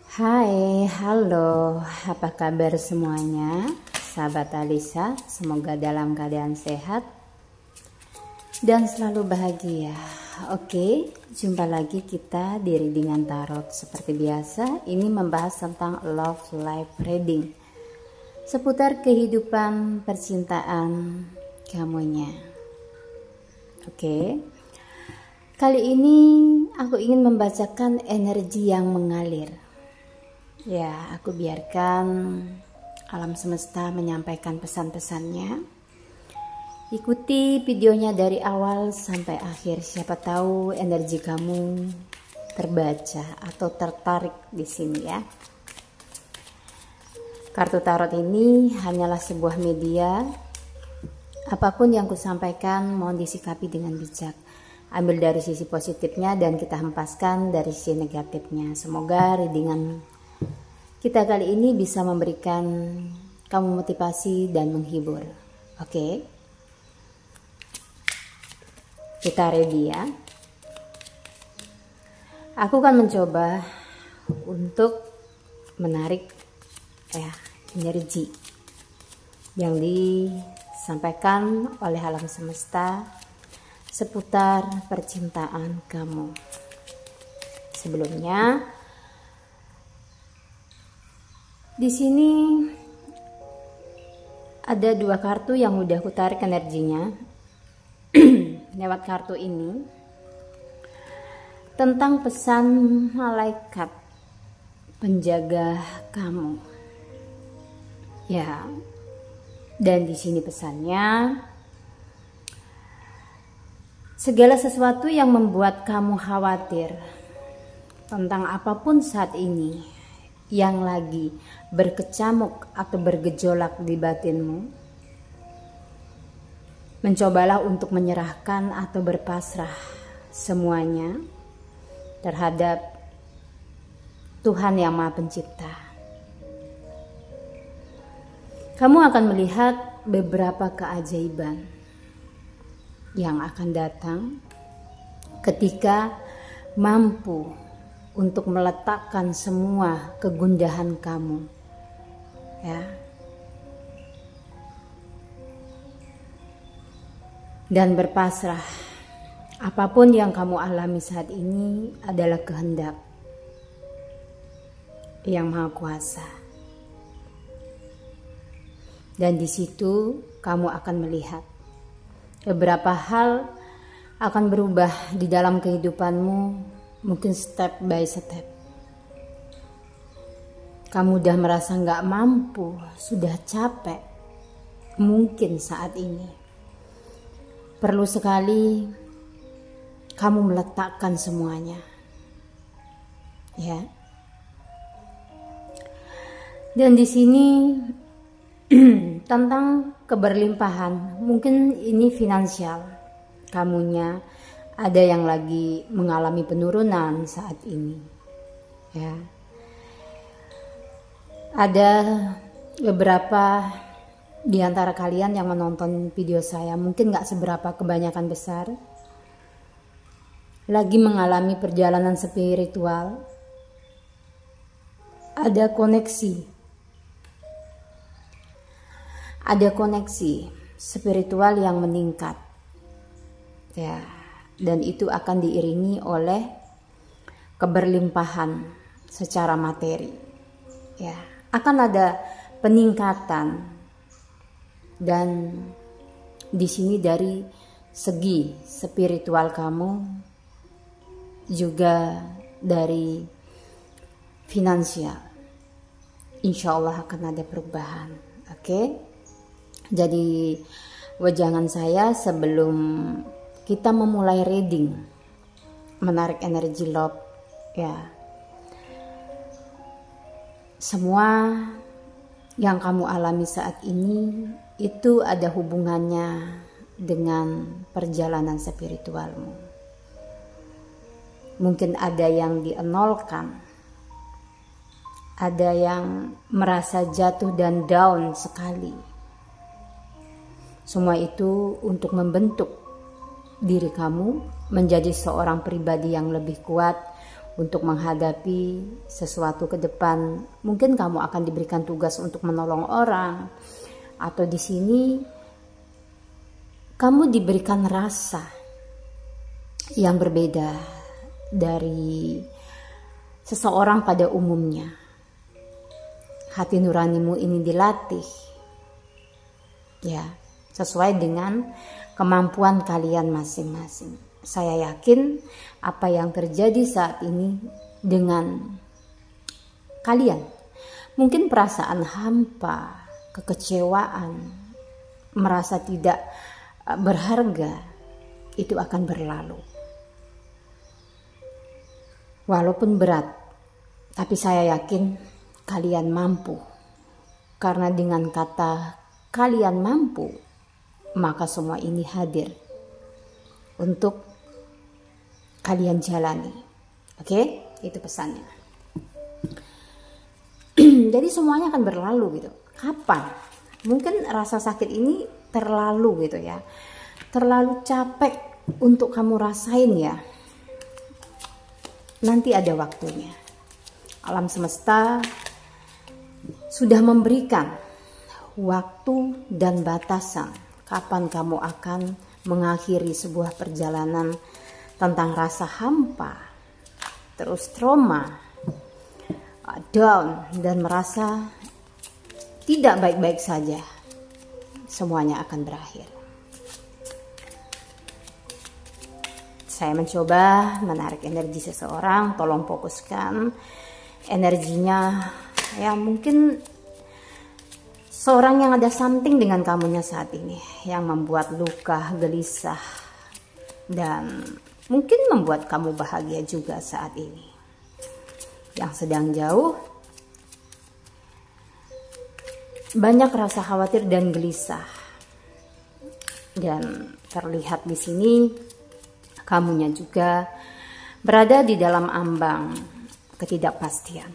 Hai, halo, apa kabar semuanya? Sahabat Alisa, semoga dalam keadaan sehat dan selalu bahagia. Oke, jumpa lagi kita di readingan tarot. Seperti biasa, ini membahas tentang love life reading, seputar kehidupan percintaan kamunya. Oke, kali ini aku ingin membacakan energi yang mengalir. Ya, aku biarkan alam semesta menyampaikan pesan-pesannya. Ikuti videonya dari awal sampai akhir. Siapa tahu energi kamu terbaca atau tertarik di sini ya. Kartu tarot ini hanyalah sebuah media. Apapun yang kusampaikan mohon disikapi dengan bijak. Ambil dari sisi positifnya dan kita hempaskan dari sisi negatifnya. Semoga readingan kita kali ini bisa memberikan kamu motivasi dan menghibur. Oke. Kita ready ya. Aku akan mencoba untuk menarik energi yang disampaikan oleh alam semesta seputar percintaan kamu. Sebelumnya, di sini ada dua kartu yang udah aku tarik energinya lewat kartu ini tentang pesan malaikat penjaga kamu. Ya, dan di sini pesannya, segala sesuatu yang membuat kamu khawatir tentang apapun saat ini yang lagi berkecamuk atau bergejolak di batinmu, mencobalah untuk menyerahkan atau berpasrah semuanya terhadap Tuhan Yang Maha Pencipta. Kamu akan melihat beberapa keajaiban yang akan datang ketika mampu untuk meletakkan semua kegundahan kamu, ya, dan berpasrah. Apapun yang kamu alami saat ini adalah kehendak Yang Maha Kuasa, dan di situ kamu akan melihat beberapa hal akan berubah di dalam kehidupanmu. Mungkin step by step. Kamu udah merasa gak mampu, sudah capek. Mungkin saat ini perlu sekali kamu meletakkan semuanya, ya. Dan di sini tentang keberlimpahan, mungkin ini finansial kamunya. Ada yang lagi mengalami penurunan saat ini, ya. Ada beberapa di antara kalian yang menonton video saya, mungkin gak seberapa, kebanyakan besar, lagi mengalami perjalanan spiritual. Ada koneksi spiritual yang meningkat, ya. Dan itu akan diiringi oleh keberlimpahan secara materi, ya. Akan ada peningkatan, dan di sini dari segi spiritual kamu, juga dari finansial, insya Allah akan ada perubahan. Oke. Jadi wejangan saya sebelum kita memulai reading, menarik energi love, ya. Semua yang kamu alami saat ini itu ada hubungannya dengan perjalanan spiritualmu. Mungkin ada yang dienolkan, ada yang merasa jatuh dan down sekali. Semua itu untuk membentuk diri kamu menjadi seorang pribadi yang lebih kuat, untuk menghadapi sesuatu ke depan. Mungkin kamu akan diberikan tugas untuk menolong orang, atau di sini kamu diberikan rasa yang berbeda dari seseorang pada umumnya. Hati nuranimu ini dilatih, ya, sesuai dengan kemampuan kalian masing-masing. Saya yakin apa yang terjadi saat ini dengan kalian, mungkin perasaan hampa, kekecewaan, merasa tidak berharga, itu akan berlalu. Walaupun berat, tapi saya yakin kalian mampu. Karena dengan kata kalian mampu, maka semua ini hadir untuk kalian jalani. Oke? Itu pesannya. Jadi semuanya akan berlalu gitu. Kapan? Mungkin rasa sakit ini terlalu gitu ya. Terlalu capek untuk kamu rasain ya. Nanti ada waktunya. Alam semesta sudah memberikan waktu dan batasan kapan kamu akan mengakhiri sebuah perjalanan tentang rasa hampa, terus trauma, down, dan merasa tidak baik-baik saja. Semuanya akan berakhir. Saya mencoba menarik energi seseorang, tolong fokuskan energinya. Ya, mungkin seorang yang ada something dengan kamunya saat ini, yang membuat luka, gelisah, dan mungkin membuat kamu bahagia juga saat ini. Yang sedang jauh, banyak rasa khawatir dan gelisah. Dan terlihat di sini kamunya juga berada di dalam ambang ketidakpastian,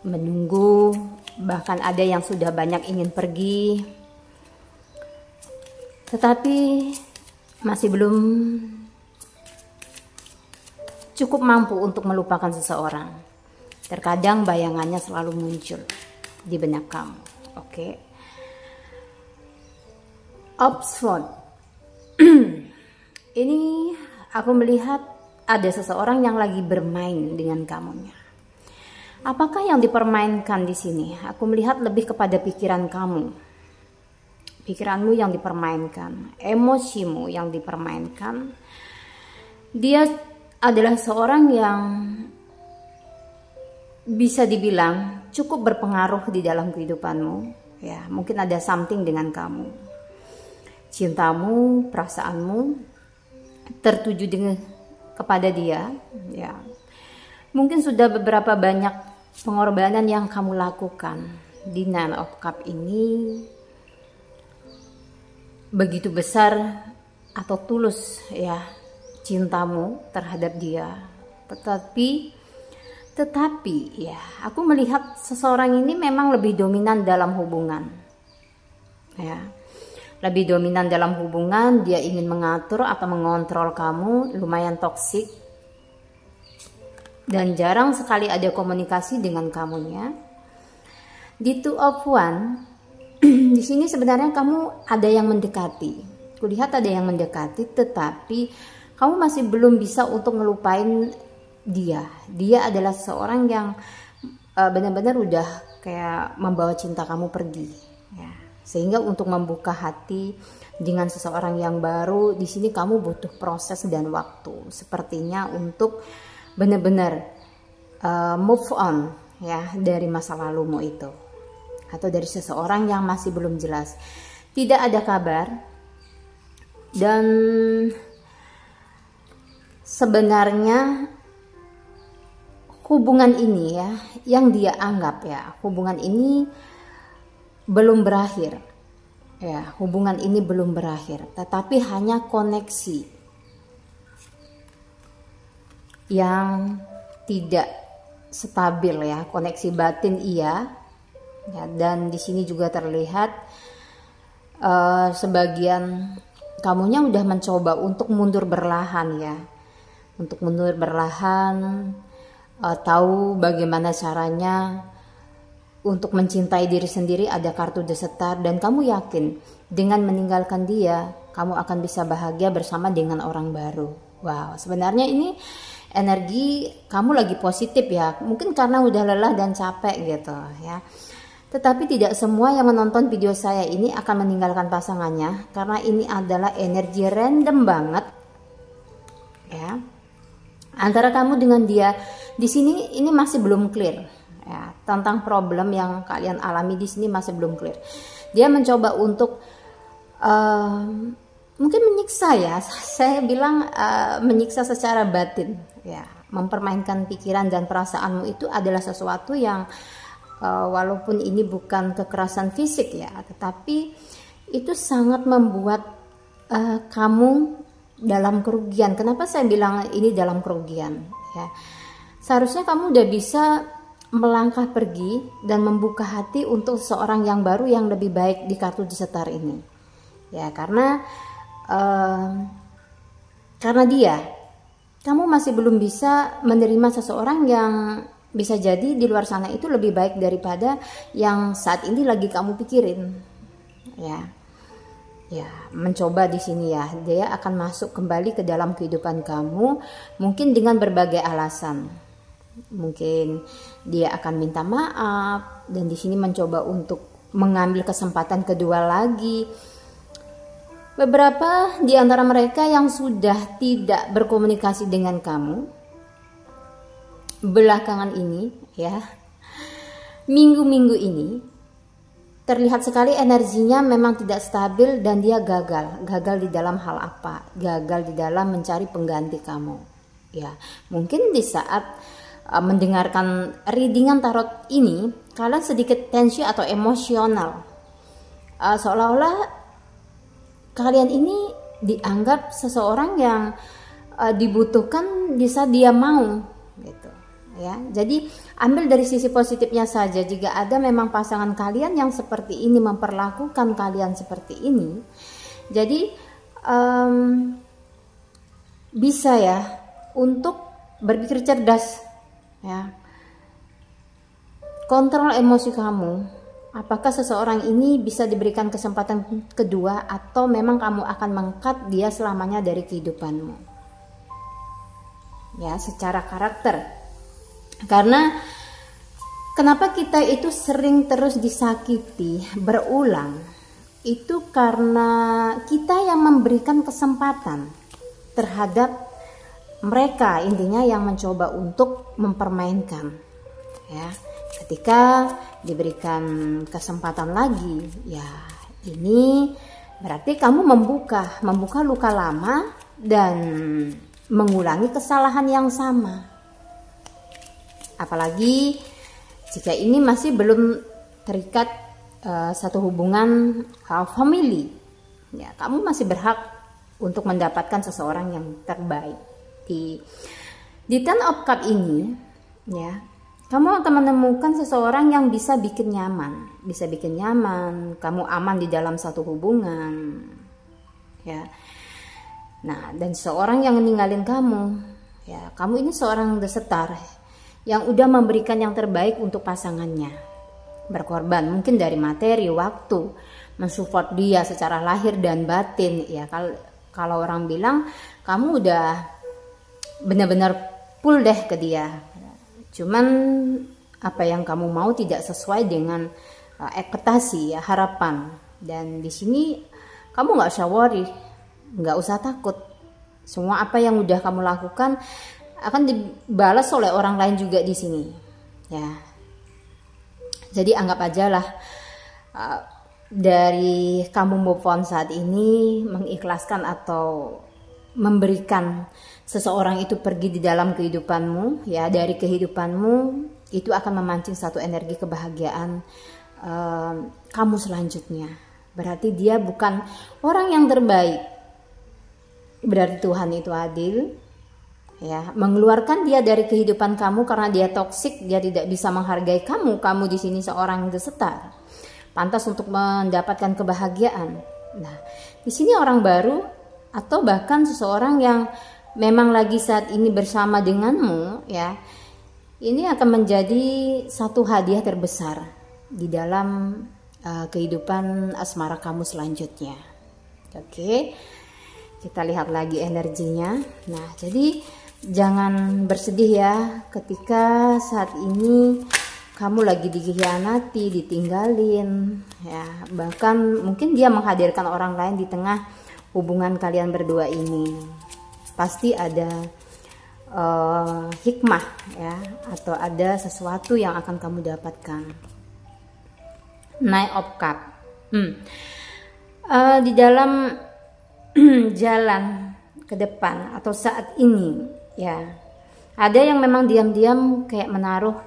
menunggu, bahkan ada yang sudah banyak ingin pergi, tetapi masih belum cukup mampu untuk melupakan seseorang. Terkadang bayangannya selalu muncul di benak kamu. Oke. Oxford. Ini aku melihat ada seseorang yang lagi bermain dengan kamunya. Apakah yang dipermainkan di sini? Aku melihat lebih kepada pikiran kamu. Pikiranmu yang dipermainkan, emosimu yang dipermainkan. Dia adalah seorang yang bisa dibilang cukup berpengaruh di dalam kehidupanmu. Ya, mungkin ada something dengan kamu. Cintamu, perasaanmu tertuju kepada dia, ya. Mungkin sudah beberapa banyak pengorbanan yang kamu lakukan di Nine of Cups ini, begitu besar atau tulus ya cintamu terhadap dia. Tetapi ya, aku melihat seseorang ini memang lebih dominan dalam hubungan. Ya. Lebih dominan dalam hubungan, dia ingin mengatur atau mengontrol kamu, lumayan toksik. Dan jarang sekali ada komunikasi dengan kamunya. Di Two of Wands, di sini sebenarnya kamu ada yang mendekati. Kulihat ada yang mendekati, tetapi kamu masih belum bisa untuk ngelupain dia. Dia adalah seorang yang benar-benar udah kayak membawa cinta kamu pergi. Ya. Sehingga untuk membuka hati dengan seseorang yang baru, di sini kamu butuh proses dan waktu. Sepertinya untuk benar-benar move on ya dari masa lalumu itu, atau dari seseorang yang masih belum jelas, tidak ada kabar. Dan sebenarnya hubungan ini ya, yang dia anggap ya, hubungan ini belum berakhir ya, hubungan ini belum berakhir, tetapi hanya koneksi yang tidak stabil ya, koneksi batin iya ya. Dan di sini juga terlihat sebagian kamunya udah mencoba untuk mundur berlahan ya, untuk mundur berlahan, tahu bagaimana caranya untuk mencintai diri sendiri, ada kartu The Star, dan kamu yakin dengan meninggalkan dia, kamu akan bisa bahagia bersama dengan orang baru. Wow, sebenarnya ini energi kamu lagi positif ya, mungkin karena udah lelah dan capek gitu ya. Tetapi tidak semua yang menonton video saya ini akan meninggalkan pasangannya, karena ini adalah energi random banget ya. Antara kamu dengan dia di sini ini masih belum clear ya, tentang problem yang kalian alami di sini masih belum clear. Dia mencoba untuk mungkin menyiksa ya, saya bilang menyiksa secara batin ya, mempermainkan pikiran dan perasaanmu. Itu adalah sesuatu yang walaupun ini bukan kekerasan fisik ya, tetapi itu sangat membuat kamu dalam kerugian. Kenapa saya bilang ini dalam kerugian ya? Seharusnya kamu udah bisa melangkah pergi dan membuka hati untuk seorang yang baru yang lebih baik di kartu The Star ini ya, karena dia, kamu masih belum bisa menerima seseorang yang bisa jadi di luar sana itu lebih baik daripada yang saat ini lagi kamu pikirin ya. Ya, mencoba di sini ya, dia akan masuk kembali ke dalam kehidupan kamu, mungkin dengan berbagai alasan. Mungkin dia akan minta maaf, dan di sini mencoba untuk mengambil kesempatan kedua lagi. Beberapa di antara mereka yang sudah tidak berkomunikasi dengan kamu belakangan ini ya, minggu-minggu ini terlihat sekali energinya memang tidak stabil, dan dia gagal di dalam hal apa? Gagal di dalam mencari pengganti kamu ya. Mungkin di saat mendengarkan readingan tarot ini, kalian sedikit tensi atau emosional, seolah-olah kalian ini dianggap seseorang yang dibutuhkan di saat dia mau gitu ya. Jadi ambil dari sisi positifnya saja. Jika ada memang pasangan kalian yang seperti ini, memperlakukan kalian seperti ini, jadi bisa ya untuk berpikir cerdas ya. Kontrol emosi kamu. Apakah seseorang ini bisa diberikan kesempatan kedua, atau memang kamu akan mengkat dia selamanya dari kehidupanmu ya, secara karakter. Karena kenapa kita itu sering terus disakiti berulang, itu karena kita yang memberikan kesempatan terhadap mereka, intinya yang mencoba untuk mempermainkan ya. Ketika diberikan kesempatan lagi ya, ini berarti kamu membuka luka lama dan mengulangi kesalahan yang sama. Apalagi jika ini masih belum terikat satu hubungan family ya, kamu masih berhak untuk mendapatkan seseorang yang terbaik. Di Ten of Cup ini ya, kamu akan menemukan seseorang yang bisa bikin nyaman, kamu aman di dalam satu hubungan ya. Nah, dan seorang yang ninggalin kamu ya, kamu ini seorang The Star yang udah memberikan yang terbaik untuk pasangannya, berkorban mungkin dari materi, waktu, mensupport dia secara lahir dan batin ya. Kalau orang bilang kamu udah benar-benar full deh ke dia, cuman apa yang kamu mau tidak sesuai dengan ekspektasi ya, harapan. Dan di sini kamu nggak usah worry, nggak usah takut. Semua apa yang udah kamu lakukan akan dibalas oleh orang lain juga di sini ya. Jadi anggap aja lah dari kamu move on saat ini, mengikhlaskan atau memberikan seseorang itu pergi di dalam kehidupanmu ya, dari kehidupanmu, itu akan memancing satu energi kebahagiaan kamu selanjutnya. Berarti dia bukan orang yang terbaik, berarti Tuhan itu adil ya, mengeluarkan dia dari kehidupan kamu karena dia toksik, dia tidak bisa menghargai kamu. Kamu di sini seorang The Star, pantas untuk mendapatkan kebahagiaan. Nah, di sini orang baru atau bahkan seseorang yang memang lagi saat ini bersama denganmu ya, Ini akan menjadi satu hadiah terbesar di dalam kehidupan asmara kamu selanjutnya. Oke, kita lihat lagi energinya. Nah, jadi jangan bersedih ya ketika saat ini kamu lagi dikhianati, ditinggalin, ya. Bahkan mungkin dia menghadirkan orang lain di tengah hubungan kalian berdua ini. Pasti ada hikmah ya, atau ada sesuatu yang akan kamu dapatkan. Knight of Cup. Di dalam jalan ke depan atau saat ini ya, ada yang memang diam-diam kayak menaruh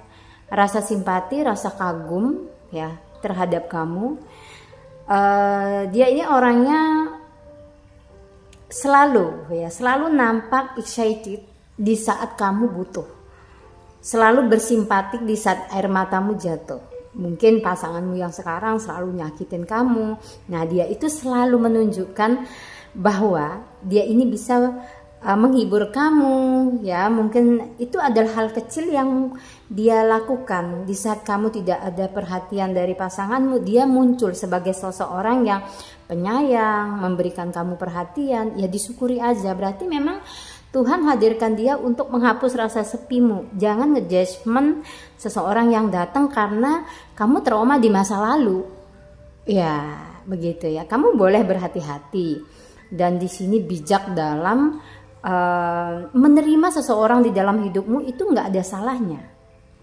rasa simpati, rasa kagum ya terhadap kamu. Dia ini orangnya selalu nampak excited di saat kamu butuh, selalu bersimpatik di saat air matamu jatuh. Mungkin pasanganmu yang sekarang selalu nyakitin kamu. Nah, dia itu selalu menunjukkan bahwa dia ini bisa menghibur kamu ya. Mungkin itu adalah hal kecil yang dia lakukan di saat kamu tidak ada perhatian dari pasanganmu. Dia muncul sebagai seseorang yang penyayang, memberikan kamu perhatian. Ya disyukuri aja, berarti memang Tuhan hadirkan dia untuk menghapus rasa sepimu. Jangan ngejudgment seseorang yang datang karena kamu trauma di masa lalu. Ya, begitu ya. Kamu boleh berhati-hati dan di sini bijak dalam menerima seseorang di dalam hidupmu, itu nggak ada salahnya.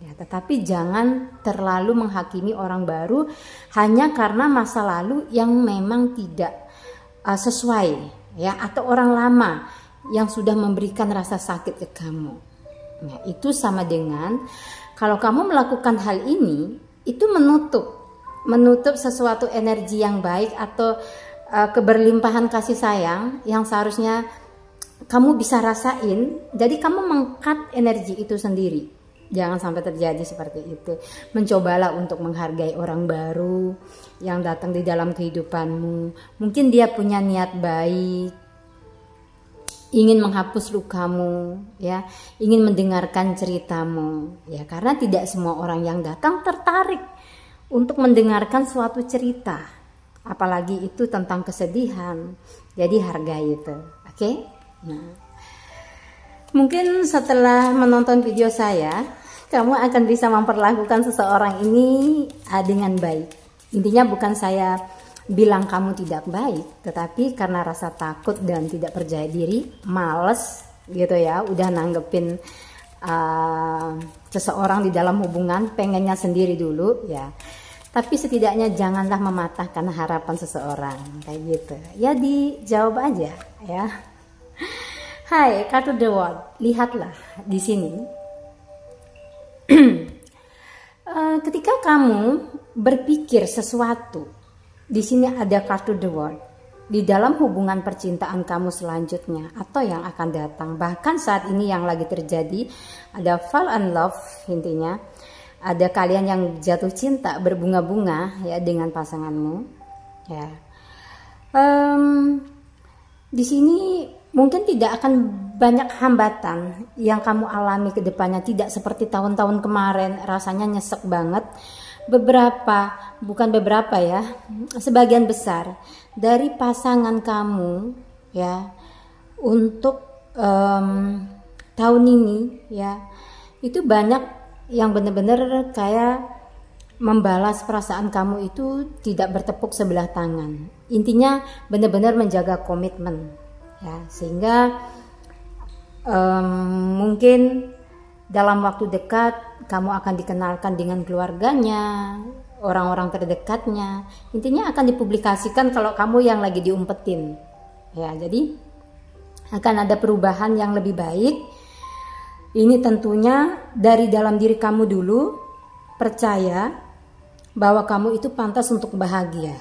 Ya, tetapi jangan terlalu menghakimi orang baru hanya karena masa lalu yang memang tidak sesuai ya, atau orang lama yang sudah memberikan rasa sakit ke kamu. Nah, itu sama dengan kalau kamu melakukan hal ini, itu menutup sesuatu energi yang baik atau keberlimpahan kasih sayang yang seharusnya kamu bisa rasain. Jadi kamu meng-cut energi itu sendiri. Jangan sampai terjadi seperti itu. Mencobalah untuk menghargai orang baru yang datang di dalam kehidupanmu. Mungkin dia punya niat baik, ingin menghapus lukamu ya, ingin mendengarkan ceritamu ya, karena tidak semua orang yang datang tertarik untuk mendengarkan suatu cerita, apalagi itu tentang kesedihan. Jadi hargai itu. Oke? Nah, mungkin setelah menonton video saya, kamu akan bisa memperlakukan seseorang ini dengan baik. Intinya bukan saya bilang kamu tidak baik, tetapi karena rasa takut dan tidak percaya diri, males gitu ya, udah nanggepin seseorang di dalam hubungan, pengennya sendiri dulu ya. Tapi setidaknya janganlah mematahkan harapan seseorang kayak gitu. Ya dijawab aja ya. Hai, kartu The World, lihatlah di sini. Ketika kamu berpikir sesuatu, di sini ada kartu The World. Di dalam hubungan percintaan kamu selanjutnya atau yang akan datang, bahkan saat ini yang lagi terjadi, ada fall in love intinya. Ada kalian yang jatuh cinta, berbunga-bunga ya dengan pasanganmu. Ya. Di sini mungkin tidak akan banyak hambatan yang kamu alami ke depannya, tidak seperti tahun-tahun kemarin rasanya nyesek banget. Sebagian besar dari pasangan kamu ya untuk tahun ini ya, itu banyak yang benar-benar kayak membalas perasaan kamu itu tidak bertepuk sebelah tangan. Intinya benar-benar menjaga komitmen ya, sehingga mungkin dalam waktu dekat kamu akan dikenalkan dengan keluarganya, orang-orang terdekatnya. Intinya akan dipublikasikan kalau kamu yang lagi diumpetin ya. Jadi akan ada perubahan yang lebih baik. Ini tentunya dari dalam diri kamu dulu. Percaya bahwa kamu itu pantas untuk bahagia.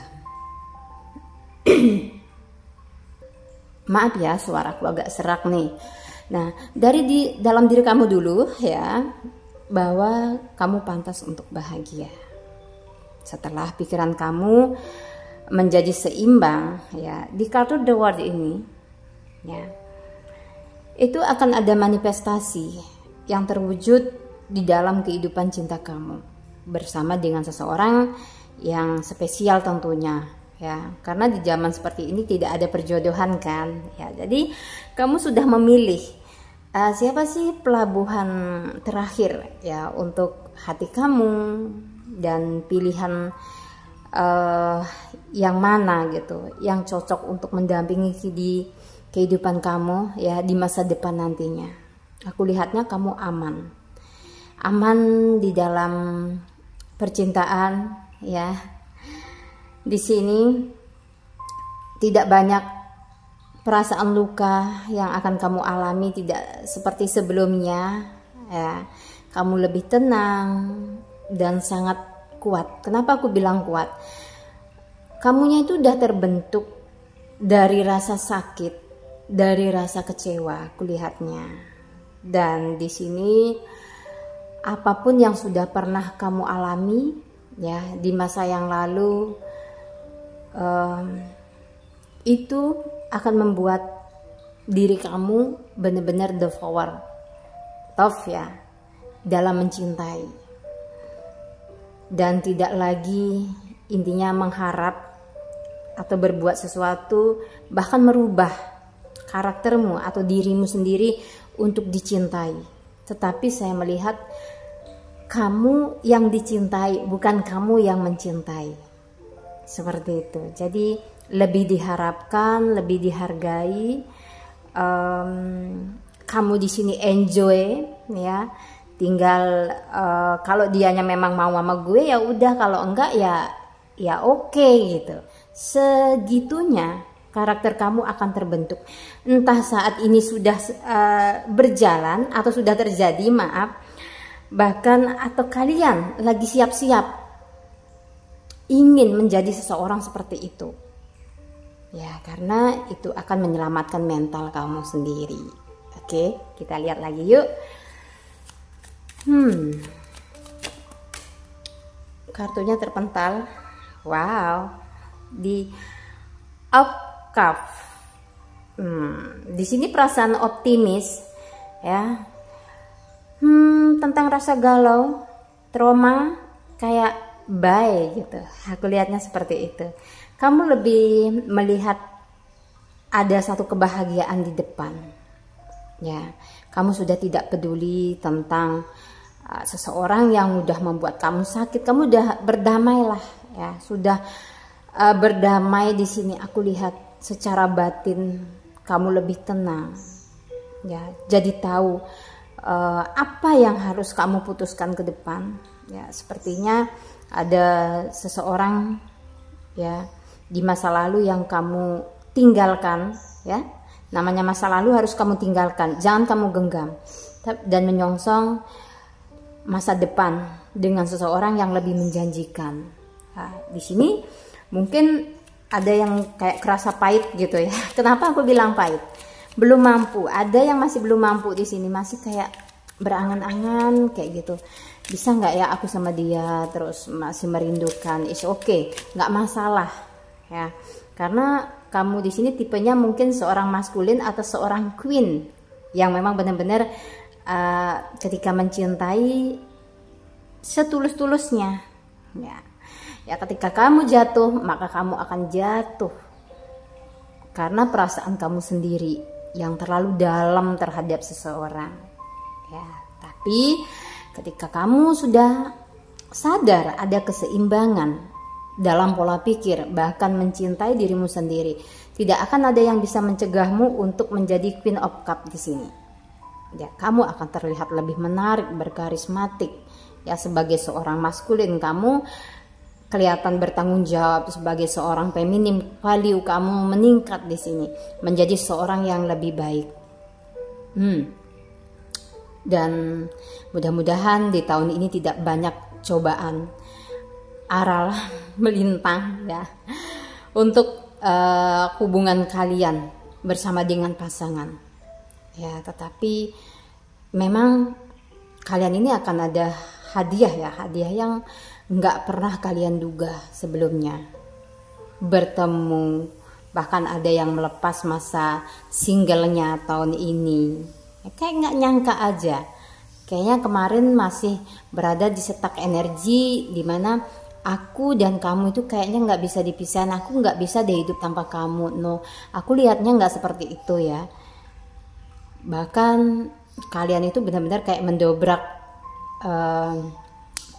Maaf ya, suaraku agak serak nih. Nah, dari dalam diri kamu dulu ya, bahwa kamu pantas untuk bahagia. Setelah pikiran kamu menjadi seimbang ya, di kartu The World ini ya, itu akan ada manifestasi yang terwujud di dalam kehidupan cinta kamu bersama dengan seseorang yang spesial tentunya ya, karena di zaman seperti ini tidak ada perjodohan kan ya. Jadi kamu sudah memilih siapa sih pelabuhan terakhir ya untuk hati kamu, dan pilihan yang mana gitu yang cocok untuk mendampingi di kehidupan kamu ya di masa depan nantinya. Aku lihatnya kamu aman di dalam percintaan ya. Di sini tidak banyak perasaan luka yang akan kamu alami, tidak seperti sebelumnya ya. Kamu lebih tenang dan sangat kuat. Kenapa aku bilang kuat? Kamunya itu udah terbentuk dari rasa sakit, dari rasa kecewa, aku lihatnya. Dan di sini apapun yang sudah pernah kamu alami ya di masa yang lalu, itu akan membuat diri kamu benar-benar the power tough ya dalam mencintai, dan tidak lagi intinya mengharap atau berbuat sesuatu bahkan merubah karaktermu atau dirimu sendiri untuk dicintai. Tetapi saya melihat kamu yang dicintai, bukan kamu yang mencintai. Seperti itu. Jadi lebih diharapkan, lebih dihargai. Kamu di sini enjoy ya. Tinggal kalau dianya memang mau sama gue ya udah, kalau enggak ya oke gitu. Segitunya karakter kamu akan terbentuk. Entah saat ini sudah berjalan atau sudah terjadi, maaf. Bahkan atau kalian lagi siap-siap ingin menjadi seseorang seperti itu ya, karena itu akan menyelamatkan mental kamu sendiri. Oke, kita lihat lagi yuk. Kartunya terpental. Wow, di up cup. Di sini perasaan optimis ya, tentang rasa galau, trauma, kayak bye gitu. Aku lihatnya seperti itu. Kamu lebih melihat ada satu kebahagiaan di depan ya. Kamu sudah tidak peduli tentang seseorang yang udah membuat kamu sakit. Kamu udah berdamailah ya, sudah berdamai di sini. Aku lihat secara batin kamu lebih tenang ya. Jadi tahu apa yang harus kamu putuskan ke depan ya. Sepertinya ada seseorang ya di masa lalu yang kamu tinggalkan ya. Namanya masa lalu harus kamu tinggalkan, jangan kamu genggam dan menyongsong masa depan dengan seseorang yang lebih menjanjikan. Nah, di sini mungkin ada yang kayak kerasa pahit gitu ya. Kenapa aku bilang pahit? Belum mampu. Ada yang masih belum mampu di sini, masih kayak berangan-angan kayak gitu. Bisa nggak ya aku sama dia, terus masih merindukan. Is okay, nggak masalah ya. Karena kamu di sini tipenya mungkin seorang maskulin atau seorang queen yang memang benar-benar ketika mencintai setulus-tulusnya ya. Ya ketika kamu jatuh, maka kamu akan jatuh karena perasaan kamu sendiri yang terlalu dalam terhadap seseorang ya. Tapi ketika kamu sudah sadar ada keseimbangan dalam pola pikir, bahkan mencintai dirimu sendiri, tidak akan ada yang bisa mencegahmu untuk menjadi Queen of Cup di sini. Ya, kamu akan terlihat lebih menarik, berkarismatik. Ya, sebagai seorang maskulin kamu kelihatan bertanggung jawab, sebagai seorang feminim value kamu meningkat di sini, menjadi seorang yang lebih baik. Dan mudah-mudahan di tahun ini tidak banyak cobaan aral melintang ya untuk hubungan kalian bersama dengan pasangan ya. Tetapi memang kalian ini akan ada hadiah ya, hadiah yang nggak pernah kalian duga sebelumnya. Bertemu, bahkan ada yang melepas masa singlenya tahun ini. Kayak nggak nyangka aja Kayaknya kemarin masih berada di setak energi dimana aku dan kamu itu kayaknya nggak bisa dipisahin. Aku nggak bisa deh hidup tanpa kamu. No, aku lihatnya nggak seperti itu ya. Bahkan kalian itu benar-benar kayak mendobrak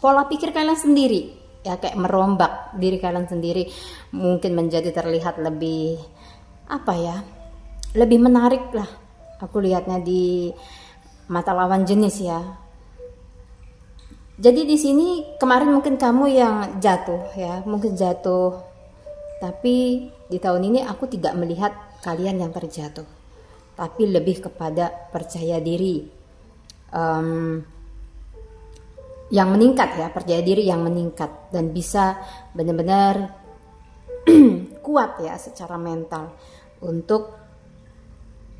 pola pikir kalian sendiri. Ya, kayak merombak diri kalian sendiri. Mungkin menjadi terlihat lebih apa ya, lebih menarik lah. Aku lihatnya di mata lawan jenis ya. Jadi di sini kemarin mungkin kamu yang jatuh ya, mungkin jatuh. Tapi di tahun ini aku tidak melihat kalian yang terjatuh, tapi lebih kepada percaya diri yang meningkat ya, percaya diri yang meningkat dan bisa benar-benar kuat ya secara mental untuk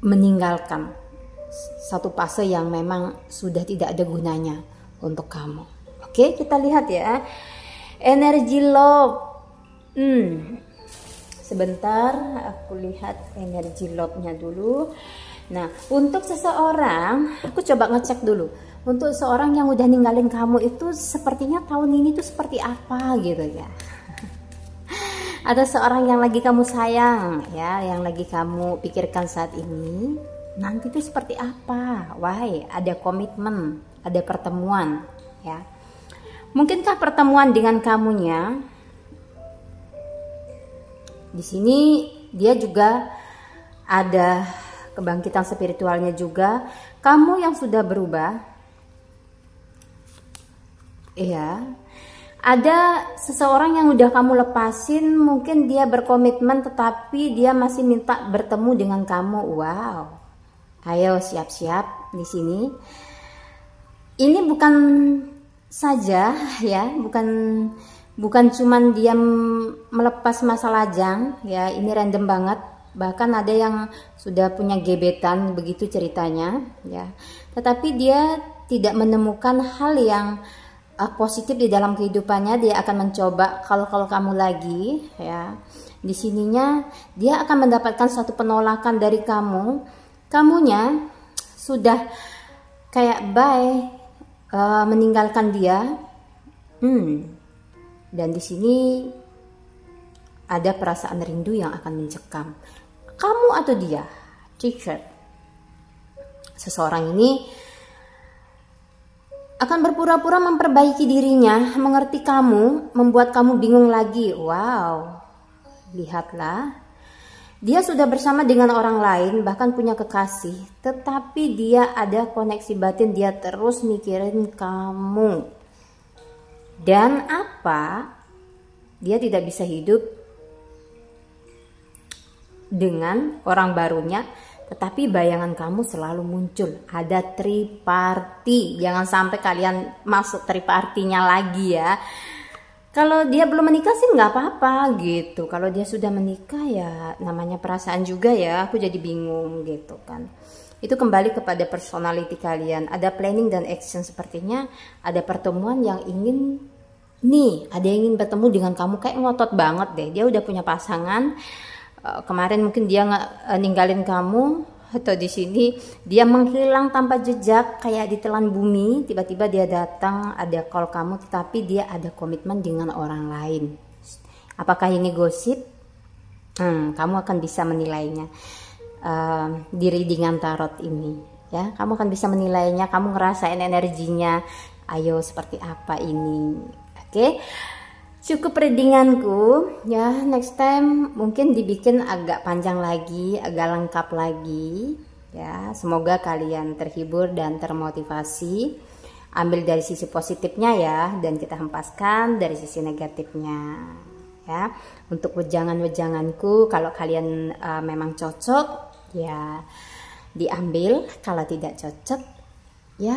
meninggalkan satu fase yang memang sudah tidak ada gunanya untuk kamu. Oke, kita lihat ya. Energi love. Sebentar, aku lihat energi love-nya dulu. Nah, untuk seseorang, aku coba ngecek dulu. Untuk seorang yang udah ninggalin kamu itu sepertinya tahun ini tuh seperti apa gitu ya. Ada seorang yang lagi kamu sayang ya, yang lagi kamu pikirkan saat ini. Nanti tuh seperti apa? Why? Ada komitmen, ada pertemuan ya. Mungkinkah pertemuan dengan kamunya? Di sini dia juga ada kebangkitan spiritualnya juga. Kamu yang sudah berubah. Iya. Ada seseorang yang udah kamu lepasin, mungkin dia berkomitmen tetapi dia masih minta bertemu dengan kamu. Wow. Ayo siap-siap di sini. Ini bukan saja ya, bukan cuman dia melepas masa lajang ya, ini random banget. Bahkan ada yang sudah punya gebetan, begitu ceritanya ya. Tetapi dia tidak menemukan hal yang positif di dalam kehidupannya. Dia akan mencoba kalau kamu lagi ya. Di sininya dia akan mendapatkan suatu penolakan dari kamu. Kamunya sudah kayak bye, meninggalkan dia. Dan di sini ada perasaan rindu yang akan mencekam. Kamu atau dia? Teacher. Seseorang ini akan berpura-pura memperbaiki dirinya, mengerti kamu, membuat kamu bingung lagi. Wow. Lihatlah. Dia sudah bersama dengan orang lain, bahkan punya kekasih, tetapi dia ada koneksi batin, dia terus mikirin kamu. Dan apa? Dia tidak bisa hidup dengan orang barunya, tetapi bayangan kamu selalu muncul. Ada triparty. Jangan sampai kalian masuk tripartinya lagi ya. Kalau dia belum menikah sih nggak apa-apa gitu. Kalau dia sudah menikah ya namanya perasaan juga ya. Aku jadi bingung gitu kan. Itu kembali kepada personality kalian. Ada planning dan action, sepertinya ada pertemuan yang ingin ada yang ingin bertemu dengan kamu, kayak ngotot banget deh. Dia udah punya pasangan. Kemarin mungkin dia ninggalin kamu, atau di sini dia menghilang tanpa jejak kayak ditelan bumi. Tiba-tiba dia datang, ada call kamu, tetapi dia ada komitmen dengan orang lain. Apakah ini gosip? Kamu akan bisa menilainya di readingan tarot ini ya. Kamu akan bisa menilainya, kamu ngerasain energinya. Ayo, seperti apa ini? Oke. Cukup readinganku ya. Next time mungkin dibikin agak panjang lagi, agak lengkap lagi ya. Semoga kalian terhibur dan termotivasi. Ambil dari sisi positifnya ya, dan kita hempaskan dari sisi negatifnya ya. Untuk wejangan-wejanganku, kalau kalian memang cocok ya diambil, kalau tidak cocok ya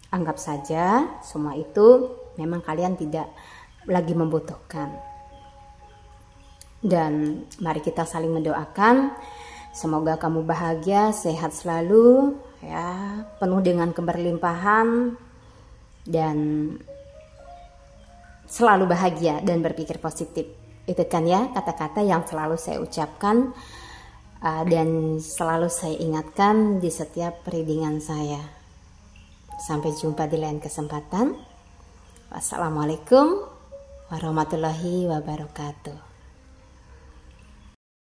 anggap saja semua itu memang kalian tidak lagi membutuhkan. Dan mari kita saling mendoakan, semoga kamu bahagia, sehat selalu ya, penuh dengan keberlimpahan dan selalu bahagia dan berpikir positif. Itu kan ya kata-kata yang selalu saya ucapkan dan selalu saya ingatkan di setiap readingan saya. Sampai jumpa di lain kesempatan. Wassalamualaikum warahmatullahi wabarakatuh.